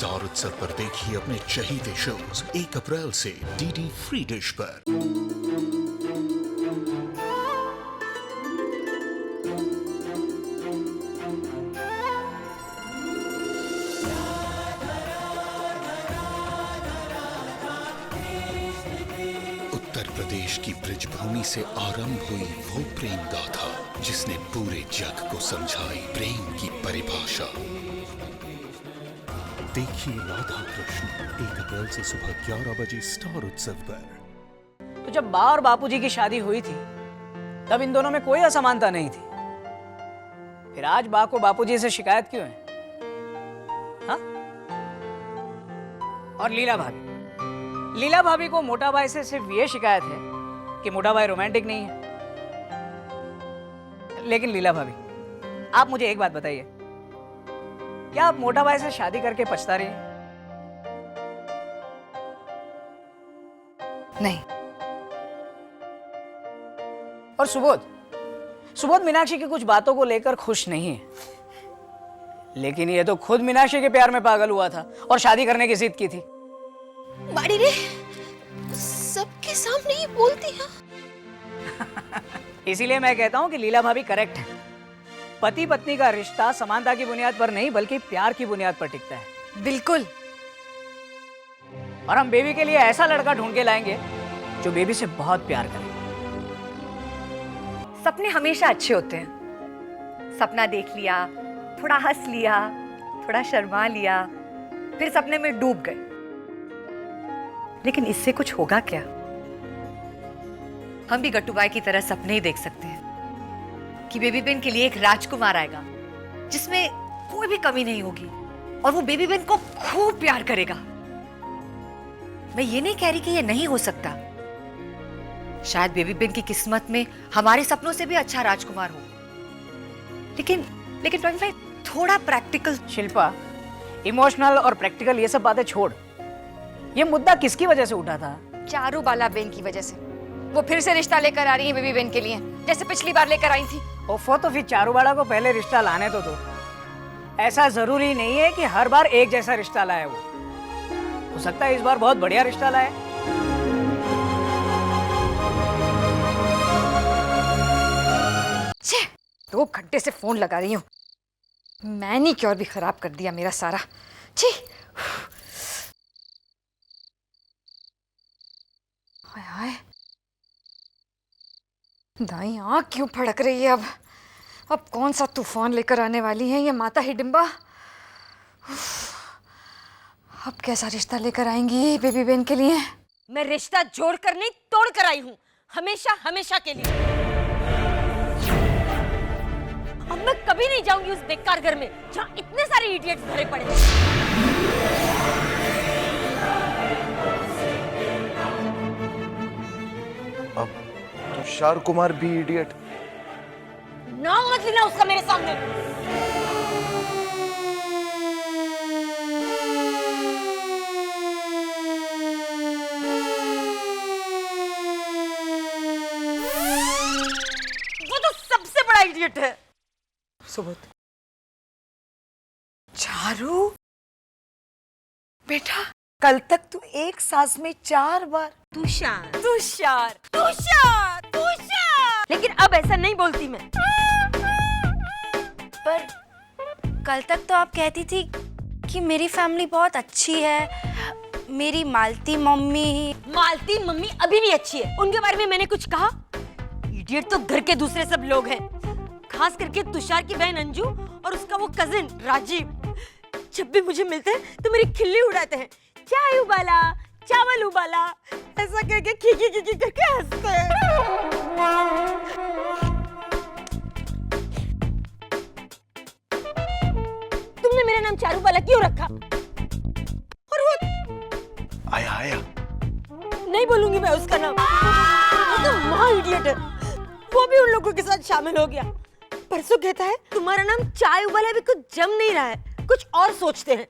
Star उत्सव पर देखिए अपने चहीते शोज 1 अप्रैल से डीडी फ्री डिश पर। उत्तर प्रदेश की ब्रजभूमि से आरंभ हुई वो प्रेम गाथा जिसने पूरे जग को समझाई प्रेम की परिभाषा। देखिए राधा कृष्ण 1 अप्रैल से सुबह 11 बजे स्टार उत्सव पर। तो जब माँ और बापूजी की शादी हुई थी तब इन दोनों में कोई असमानता नहीं थी, फिर आज माँ को बापूजी से शिकायत क्यों है? हाँ? और लीला भाभी को मोटा भाई से सिर्फ ये शिकायत है कि मोटा भाई रोमांटिक नहीं है। लेकिन लीला भाभी, आप मुझे एक बात बताइए, क्या आप मोटा भाई से शादी करके पछता रही हैं? नहीं। और सुबोध मीनाक्षी की कुछ बातों को लेकर खुश नहीं है, लेकिन ये तो खुद मीनाक्षी के प्यार में पागल हुआ था और शादी करने की जिद की थी। बाड़ी रे, सबके सामने ही बोलती है। इसीलिए मैं कहता हूं कि लीला भाभी करेक्ट है। पति पत्नी का रिश्ता समानता की बुनियाद पर नहीं बल्कि प्यार की बुनियाद पर टिकता है। बिल्कुल। और हम बेबी के लिए ऐसा लड़का ढूंढ के लाएंगे जो बेबी से बहुत प्यार करे। सपने हमेशा अच्छे होते हैं। सपना देख लिया, थोड़ा हंस लिया, थोड़ा शर्मा लिया, फिर सपने में डूब गए। लेकिन इससे कुछ होगा क्या? हम भी गट्टूबाई की तरह सपने ही देख सकते हैं कि बेबी बेन के लिए एक राजकुमार आएगा जिसमें कोई भी कमी नहीं होगी और वो बेबी बेन को खूब प्यार करेगा। मैं ये नहीं कह रही कि ये नहीं हो सकता। शायद बेबी बेन की किस्मत में हमारे सपनों से भी अच्छा राजकुमार हो। लेकिन 25 थोड़ा प्रैक्टिकल। शिल्पा, इमोशनल और प्रैक्टिकल ये सब बातें छोड़। ये मुद्दा किसकी वजह से उठा था? चारूबाला बेन की वजह से। वो फिर से रिश्ता लेकर आ रही है बेबी बेन के लिए, जैसे पिछली बार लेकर आई थी। ओफो, तो फिर चारूबाला को pहले रिश्ता लाने तो दो। ऐसा जरूरी नहीं है कि हर बार एक जैसा रिश्ता लाए वो। हो सकता है इस बार बहुत बढ़िया रिश्ता लाए। छे, 2 घंटे से फोन लगा रही हूँ। मैनीक्योर भी खराब कर दिया मेरा सारा। छी। हाय हाय, दाई आँख क्यों फड़क रही है? अब कौन सा तूफान लेकर आने वाली है ये माता हिडिंबा? अब कैसा रिश्ता लेकर आएंगी बेबी बेन के लिए? मैं रिश्ता जोड़ कर नहीं तोड़ कर आई हूँ, हमेशा हमेशा के लिए। अब मैं कभी नहीं जाऊंगी उस बेकार घर में जहाँ इतने सारे इडियट्स भरे पड़े हैं। अब तुषार कुमार भी इडियट? नाम मत लेना उसका मेरे सामने। वो तो सबसे बड़ा इडियट है। सुबोध, चारू बेटा, कल तक तू एक सांस में 4 बार तुषार तुषार तुषार तुषार, लेकिन अब ऐसा नहीं बोलती मैं। पर कल तक तो आप कहती थी कि मेरी फैमिली बहुत अच्छी है, मेरी मालती मम्मी अभी भी अच्छी है। उनके बारे में मैंने कुछ कहा? इडियट तो घर के दूसरे सब लोग हैं, खास करके तुषार की बहन अंजू और उसका वो कजिन राजीव। जब भी मुझे मिलते हैं तो मेरी खिल्ली उड़ाते हैं। चाय उबाला, चावल उबाला, ऐसा करके खी करके हंसते हैं। तुमने मेरा नाम चारूबाला क्यों रखा? और वो आया नहीं बोलूंगी मैं उसका नाम। वो तो महा इडियट है, वो भी उन लोगों के साथ शामिल हो गया। परसों कहता है तुम्हारा नाम चाय उबाला भी कुछ जम नहीं रहा है, कुछ और सोचते हैं।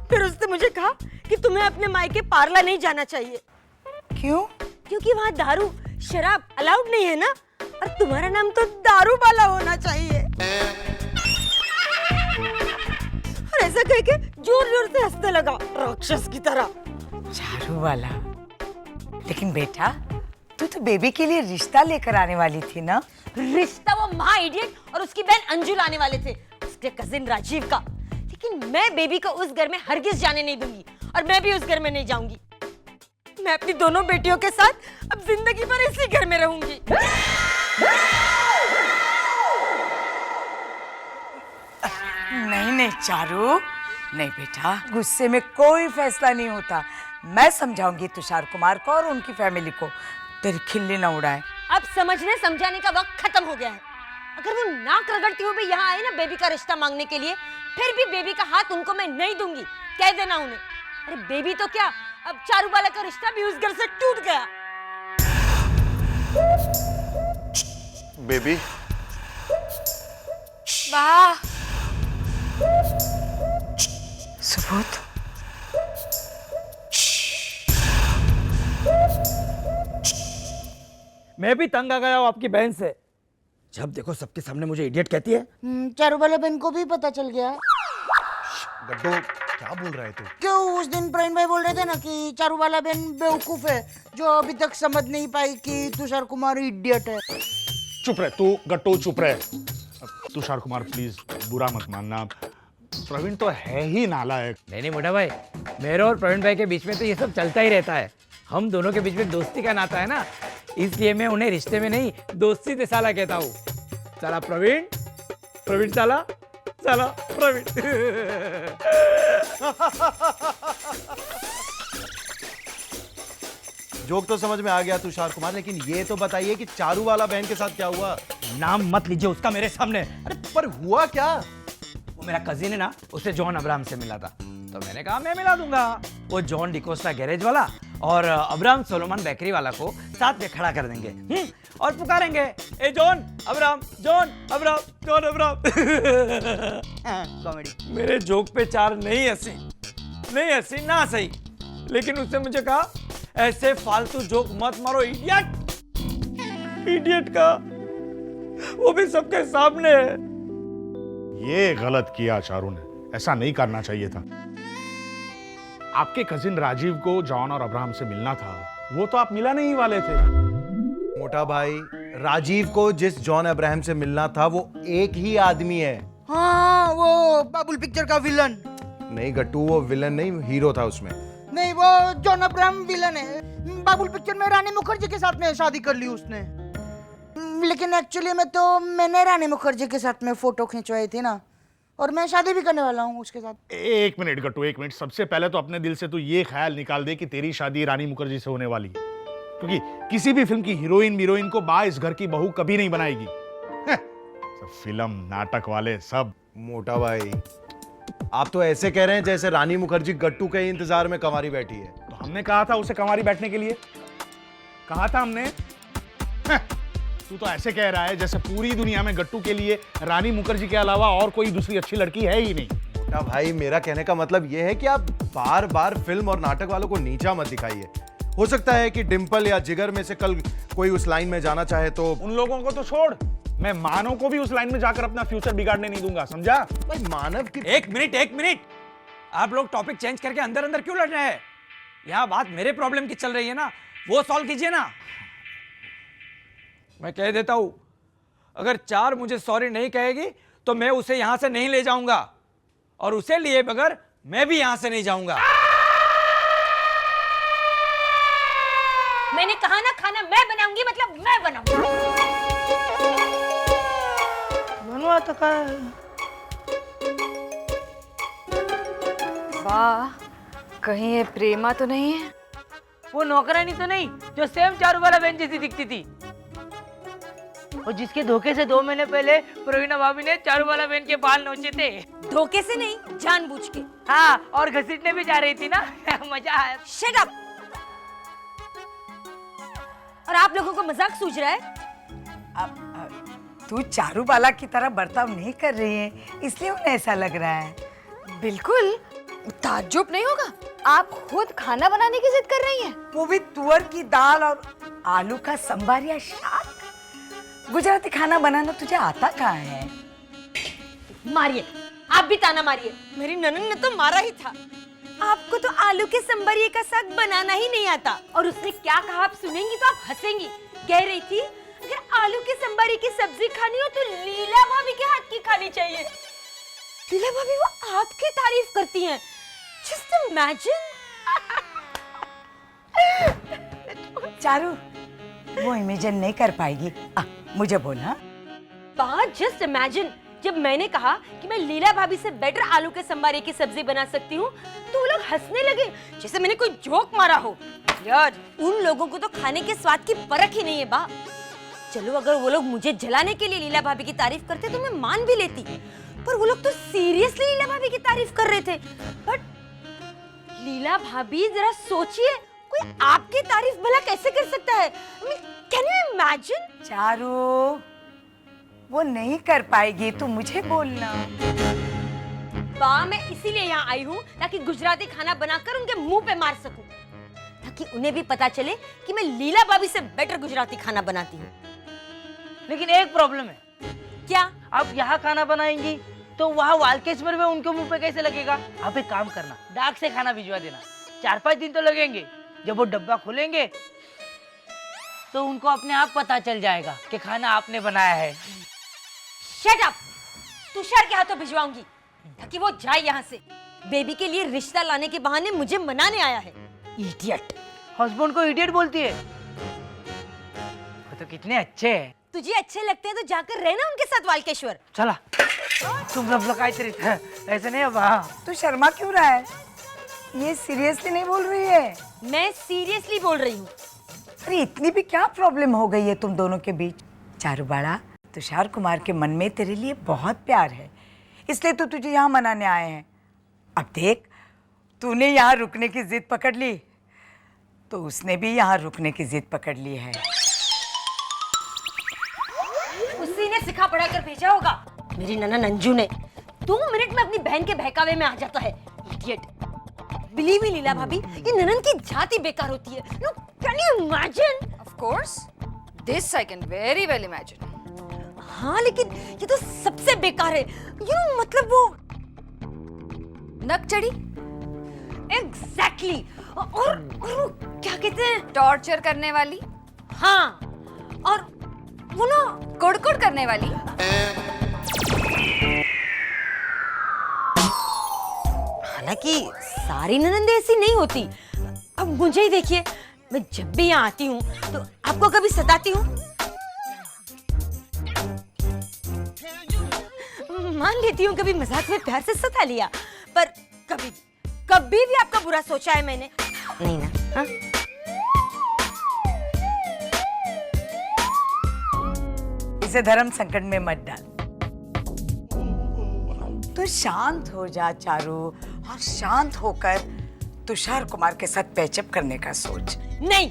फिर उसने मुझे कहा कि तुम्हें अपने मायके पार्ला नहीं जाना चाहिए। क्यों? क्योंकि वहाँ दारू शराब अलाउड नहीं है ना, और तुम्हारा नाम तो दारूबाला होना चाहिए। और ऐसा कह के जोर जोर से हंसने लगा राक्षस की तरह। चारू वाला, लेकिन बेटा तू तो बेबी के लिए रिश्ता लेकर आने वाली थी ना? रिश्ता वो माँ इडियट और उसकी बहन अंजू लाने वाले थे, उसके कजिन राजीव का। लेकिन मैं बेबी को उस घर में हरगिज जाने नहीं दूंगी और मैं भी उस घर में नहीं जाऊंगी। मैं अपनी दोनों बेटियों के साथ अब जिंदगी भर इसी घर में रहूंगी। नहीं नहीं चारू, नहीं बेटा, गुस्से में कोई फैसला नहीं होता। मैं समझाऊंगी तुषार कुमार को और उनकी फैमिली को, तेरी खिल्ली न उड़ाए। अब समझने समझाने का वक्त खत्म हो गया है। अगर वो नाक रगड़ती हुए भी यहाँ आए ना बेबी का रिश्ता मांगने के लिए, फिर भी बेबी का हाथ उनको मैं नहीं दूंगी, कह देना उन्हें। अरे बेबी तो क्या, अब चारूबाला का रिश्ता भी उस घर से टूट गया। बेबी, वाह, सुबोध, मैं भी तंग आ गया हूँ आपकी बहन से। जब देखो सबके सामने मुझे इडियट कहती है। चारूबाला बहन को भी पता चल गया। गड्डू क्या बोल रहा है तू? क्यों उस दिन प्रवीण भाई बोल रहे थे ना कि चारूबाला बहन बेवकूफ है जो अभी तक समझ नहीं पाई कि तुषार कुमार इडियट है। चुप रहे तू गट्टू, चुप रहे। तुषार कुमार प्लीज बुरा मत मानना, प्रवीण तो है ही नालायक। नहीं मोटा भाई, मेरे और प्रवीण भाई के बीच में तो ये सब चलता ही रहता है। हम दोनों के बीच में दोस्ती का नाता है ना, इसलिए मैं उन्हें रिश्ते में नहीं दोस्ती से साला कहता हूँ। साला प्रवीण, प्रवीण साला, साला प्रवीण। जोक तो समझ में आ गया तुषार कुमार, लेकिन ये तो बताइए कि चारू वाला बहन के साथ क्या हुआ? नाम मत लीजिए उसका मेरे सामने। अरे पर हुआ क्या? वो मेरा कजिन है ना, उससे जॉन अब्राहम से मिला था, तो मैंने कहा मैं मिला दूंगा। वो जॉन डिकोस्टा गैरेज वाला और अब्राहम सोलोमन बेकरी वाला को साथ में खड़ा कर देंगे और पुकारेंगे, ए John Abraham, John Abraham, John Abraham. Comedy. मेरे जोक पे चार नहीं हंसी ना सही, लेकिन उसने मुझे कहा ऐसे फालतू जोक मत मारो इडियट का, वो भी सबके सामने। ये गलत किया चारू ने, ऐसा नहीं करना चाहिए था। आपके कजिन राजीव को जॉन और अब्राहम से मिलना था, वो तो आप मिला नहीं वाले थे। मोटा भाई, राजीव को जिस जॉन अब्राहम से मिलना था वो एक ही आदमी है। हाँ, वो बाबुल पिक्चर का विलन। नहीं गट्टू, वो विलन नहीं, हीरो था उसमें। नहीं, वो जॉन अब्राहम विलन है। बाबुल पिक्चर में रानी मुखर्जी के साथ में शादी कर ली उसने। लेकिन एक्चुअली में तो मैंने रानी मुखर्जी के साथ में फोटो खिंचवाई थी ना, और मैं शादी भी करने वाला हूँ उसके साथ। एक मिनट गट्टू, एक मिनट। सबसे पहले तो अपने दिल से तू ये ख्याल निकाल दे कि तेरी शादी रानी मुखर्जी से होने वाली है, क्योंकि किसी भी फिल्म की हीरोइन को बा इस घर की बहू कभी नहीं बनाएगी। सब फिल्म नाटक वाले सब। मोटा भाई, आप तो ऐसे कह रहे हैं जैसे रानी मुखर्जी गट्टू के इंतजार में कंवारी बैठी है। तो हमने कहा था उसे कंवारी बैठने के लिए, कहा था हमने। तू तो ऐसे कह रहा है जैसे पूरी दुनिया में गट्टू के लिए रानी मुखर्जी के अलावा और कोई दूसरी अच्छी लड़की है ही नहीं। मोटा भाई, मेरा कहने का मतलब यह है कि आप बार बार फिल्म और नाटक वालों को नीचा मत दिखाइए। हो सकता है कि डिंपल या जिगर में से कल कोई उस लाइन में जाना चाहे तो। उन लोगों को तो छोड़, मैं मानव को भी उस लाइन में जाकर अपना फ्यूचर बिगाड़ने नहीं दूंगा, समझा? भाई मानव की एक मिनट, आप लोग टॉपिक चेंज करके अंदर अंदर क्यों लड़ रहे हैं? यहाँ बात मेरे प्रॉब्लम की चल रही है ना, वो सॉल्व कीजिए ना। मैं कह देता हूं, अगर चार मुझे सॉरी नहीं कहेगी तो मैं उसे यहां से नहीं ले जाऊंगा, और उसे लिए बगैर मैं भी यहां से नहीं जाऊंगा। मैंने कहा ना, खाना मैं बनाऊंगी मतलब मैं बनाऊंगी। बनवा तो का। वाह, कहीं ये प्रेमा तो नहीं है? वो नौकरानी तो नहीं जो सेम चारूबाला बहन जैसी दिखती थी, और जिसके धोखे से 2 महीने पहले प्रवीणा भाभी ने चारूबाला बहन के बाल नोचे थे। धोखे से नहीं, जानबूझ के। हाँ, और घसीटने भी जा रही थी ना। मजा आया। Shut up. और आप लोगों को मजाक सूझ रहा है? तू चारूबाला की तरह बर्ताव नहीं कर रही है, इसलिए उन्हें ऐसा लग रहा है। बिल्कुल, ताज्जुब नहीं होगा। आप खुद खाना बनाने की जिद कर रही हैं। वो भी तुअर की दाल और आलू का संभार या शाक। गुजराती खाना बनाना तुझे आता कहाँ है? मारिए, आप भी ताना मारिए, मेरी ननन ने तो मारा ही था। आपको तो आलू के संबरिये का साग बनाना ही नहीं आता। और उसने क्या कहा आप सुनेंगी तो आप हंसेंगी। कह रही थी अगर आलू के संबरिये की सब्जी खानी हो तो लीला भाभी के हाथ की खानी चाहिए। लीला भाभी वो आपकी तारीफ करती हैं। Just imagine। चारू, वो इमेजिन नहीं कर पाएगी। मुझे बोलना। बात जस्ट इमेजिन, जब मैंने कहा कि मैं लीला भाभी से बेटर आलू के संबारे की सब्जी बना सकती हूँ तो वो लोग हंसने लगे जैसे मैंने कोई जोक मारा हो। यार उन लोगों को तो खाने के स्वाद की परख ही नहीं है बा। चलो अगर वो लोग मुझे जलाने के लिए लीला भाभी की तारीफ करते तो मैं मान भी लेती, पर वो लोग तो सीरियसली लीला भाभी की तारीफ कर रहे थे। बट लीला भाभी जरा सोचिए, कोई आपकी तारीफ भला कैसे कर सकता है? Can you imagine? चारू, वो नहीं कर पाएगी, तू मुझे बोलना। मैं इसीलिए यहाँ आई हूँ ताकि गुजराती खाना बनाकर उनके मुंह पे मार सकूं, ताकि उन्हें भी पता चले कि मैं लीला भाभी से बेटर गुजराती खाना बनाती हूँ। लेकिन एक प्रॉब्लम है। क्या? आप यहाँ खाना बनाएंगी तो वहाँ वालकेश्वर में उनके मुंह पे कैसे लगेगा? आप एक काम करना, डाक से खाना भिजवा देना। 4-5 दिन तो लगेंगे। जब वो डब्बा खोलेंगे तो उनको अपने आप पता चल जाएगा कि खाना आपने बनाया है। Shut up! तुषार के हाथों भिजवाऊंगी ताकि वो जाए यहाँ से। बेबी के लिए रिश्ता लाने के बहाने मुझे मनाने आया है। इडियट! हस्बैंड को इडियट बोलती है? वो तो कितने अच्छे हैं। तुझे अच्छे लगते हैं तो जाकर रहना उनके साथ वालकेश्वर। चला, तुम सब लोग ऐसे नहीं। अब तू शर्मा क्यों रहा है? ये सीरियसली नहीं बोल रही है? मैं सीरियसली बोल रही हूँ। अरे इतनी भी क्या प्रॉब्लम हो गई है तुम दोनों के बीच? चारू बाड़ा, तुषार कुमार के मन में तेरे लिए बहुत प्यार है, इसलिए तो तुझे यहाँ मनाने आए हैं। अब देख, तूने यहाँ रुकने की जिद पकड़ ली तो उसने भी यहाँ रुकने की जिद पकड़ ली है। उसी ने सिखा पढ़ा कर भेजा होगा, मेरी ननन अंजू ने। 2 मिनट में अपनी बहन के बहकावे में आ जाता है। इडियट! बिलीव मी लीला भाभी, ये ननन की जाति बेकार होती है। No, can you imagine? Of course, this I can very well imagine. हाँ लेकिन ये तो सबसे बेकार है। मतलब वो नक चढ़ी। एग्जैक्टली। और वो क्या कहते हैं? टॉर्चर करने वाली। हाँ, और वो ना कुड़कुड़ करने वाली। हालांकि सारी ननंदे ऐसी नहीं होती। अब मुझे ही देखिए, मैं जब भी यहाँ आती हूँ तो आपको कभी सताती हूँ? मान लेती हूँ कभी मजाक में प्यार से सता लिया, पर कभी भी आपका बुरा सोचा है मैंने? नहीं ना? हाँ? इसे धर्म संकट में मत डाल। तो शांत हो जा चारू, और शांत होकर तुषार कुमार के साथ पैचअप करने का सोच। नहीं,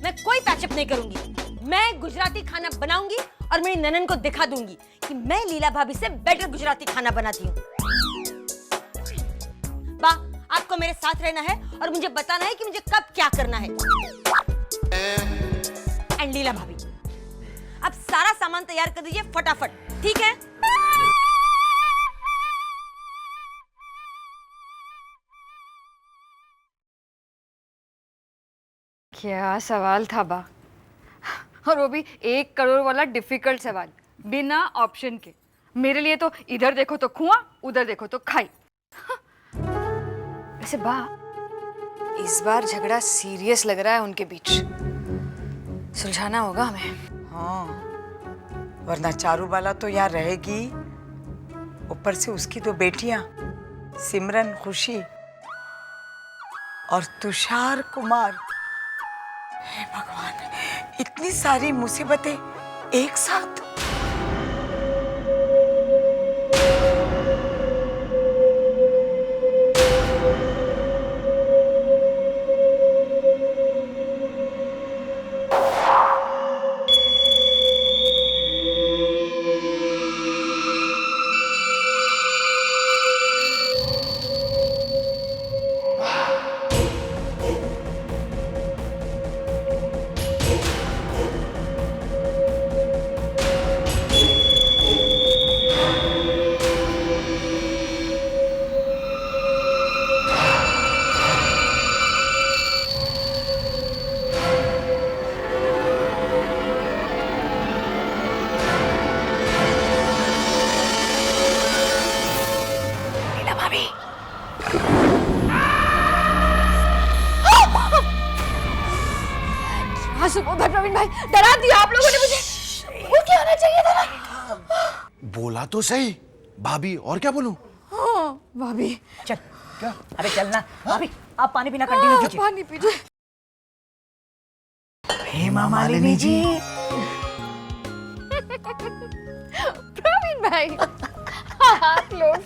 मैं कोई पैचअप नहीं करूंगी। मैं गुजराती खाना बनाऊंगी और मेरी ननन को दिखा दूंगी कि मैं लीला भाभी से बेटर गुजराती खाना बनाती हूँ। बा, आपको मेरे साथ रहना है और मुझे बताना है कि मुझे कब क्या करना है। एंड लीला भाभी, अब सारा सामान तैयार कर दीजिए फटाफट, ठीक है? क्या सवाल था बा, और वो भी 1 करोड़ वाला डिफिकल्ट सवाल, बिना ऑप्शन के। मेरे लिए तो इधर देखो तो कुआं, उधर देखो तो खाई। वैसे बा, इस बार झगड़ा सीरियस लग रहा है उनके बीच। सुलझाना होगा हमें। हाँ, वरना चारू बाला तो यहाँ रहेगी, ऊपर से उसकी 2 बेटियां, सिमरन, खुशी और तुषार कुमार। हे भगवान, इतनी सारी मुसीबतें एक साथ। सुबोध भाई, प्रवीण भाई, डरा दिया आप लोगों ने मुझे। वो क्या होना चाहिए था ना। बोला तो सही भाभी, और क्या बोलूं? हाँ भाभी। चल क्या? अरे चलना भाभी, आप पानी पीना कंटिन्यू कीजिए। पानी पीजिए। हेमा मालिनी जी। प्रवीण भाई, आप लोग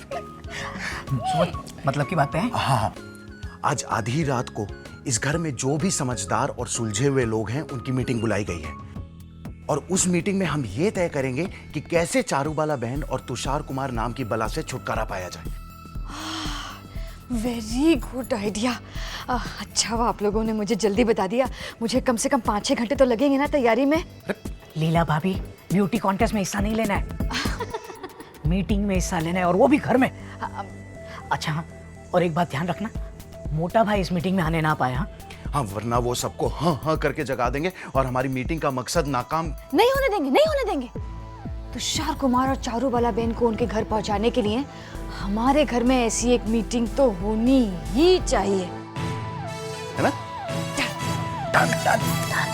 मतलब की बात पे है? हाँ, आज आधी रात को इस घर में जो भी समझदार और सुलझे हुए लोग हैं उनकी मीटिंग बुलाई गई है, और उस मीटिंग में हम ये तय करेंगे कि कैसे चारूबाला बहन और तुषार कुमार नाम की बला से छुटकारा पाया जाए। Very good idea. अच्छा हुआ आप लोगों ने मुझे जल्दी बता दिया। मुझे कम से कम 5-6 घंटे तो लगेंगे ना तैयारी में। लीला भाभी, ब्यूटी कॉन्टेस्ट में हिस्सा नहीं लेना है, मीटिंग में हिस्सा लेना है, और वो भी घर में। अच्छा, और एक बात ध्यान रखना, मोटा भाई इस मीटिंग में आने ना पाया। हाँ, वरना वो सबको हाँ हाँ करके जगा देंगे और हमारी मीटिंग का मकसद नाकाम नहीं होने देंगे, नहीं होने देंगे। तुषार कुमार और चारूबाला बहन को उनके घर पहुंचाने के लिए हमारे घर में ऐसी एक मीटिंग तो होनी ही चाहिए, है ना? Done, done, done.